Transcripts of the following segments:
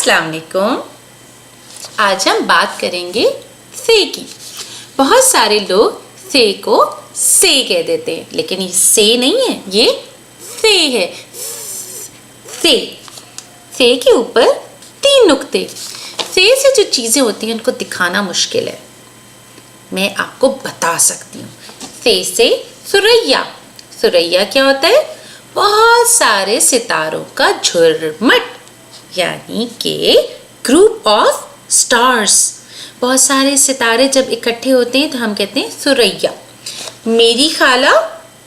अस्सलाम वालेकुम। आज हम बात करेंगे से की। बहुत सारे लोग से को से कह देते हैं, लेकिन ये से नहीं है, ये से है। से के ऊपर 3 नुक्ते। से जो चीज़ें होती हैं उनको दिखाना मुश्किल है, मैं आपको बता सकती हूँ। से सुरैया। सुरैया क्या होता है? बहुत सारे सितारों का झुरमुट, यानी कि ग्रुप ऑफ स्टार्स। बहुत सारे सितारे जब इकट्ठे होते हैं तो हम कहते हैं सुरैया। मेरी खाला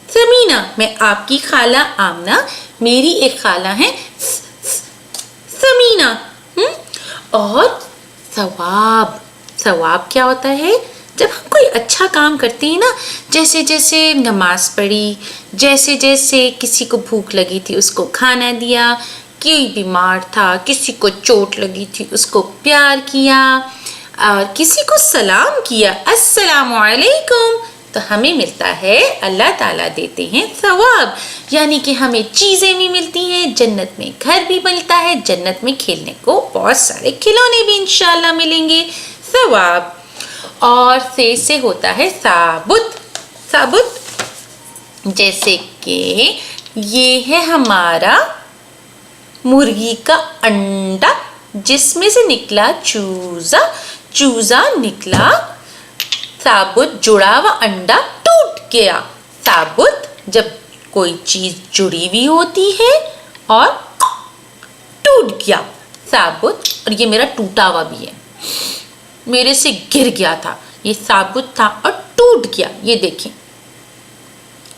समीना, मैं आपकी खाला आमना, मेरी एक खाला है समीना। और सवाब। सवाब क्या होता है? जब हम कोई अच्छा काम करते हैं ना, जैसे जैसे नमाज पढ़ी, जैसे जैसे किसी को भूख लगी थी उसको खाना दिया, कोई बीमार था, किसी को चोट लगी थी उसको प्यार किया, और किसी को सलाम किया, अस्सलामु अलैकुम, तो हमें मिलता है, अल्लाह ताला देते हैं सवाब। यानी कि हमें चीज़ें भी मिलती हैं, जन्नत में घर भी मिलता है, जन्नत में खेलने को बहुत सारे खिलौने भी इंशाल्लाह मिलेंगे। सवाब। और से होता है साबुत। साबुत जैसे कि ये है हमारा मुर्गी का अंडा, जिसमें से निकला चूजा, चूजा निकला, साबुत जुड़ा हुआ अंडा टूट गया। साबुत जब कोई चीज जुड़ी हुई होती है और टूट गया, साबुत। और ये मेरा टूटा हुआ भी है, मेरे से गिर गया था, ये साबुत था और टूट गया। ये देखें,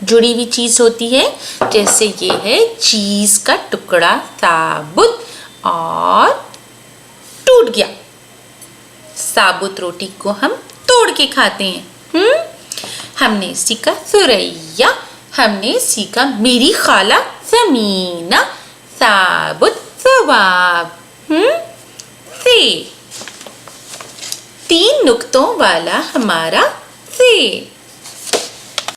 जुड़ी हुई चीज होती है, जैसे ये है चीज का टुकड़ा साबुत और टूट गया। साबुत रोटी को हम तोड़ के खाते हैं। हमने सीखा सुरैया, हमने सीखा मेरी खाला समीना, साबुत सवाब। से 3 नुक्तों वाला हमारा से।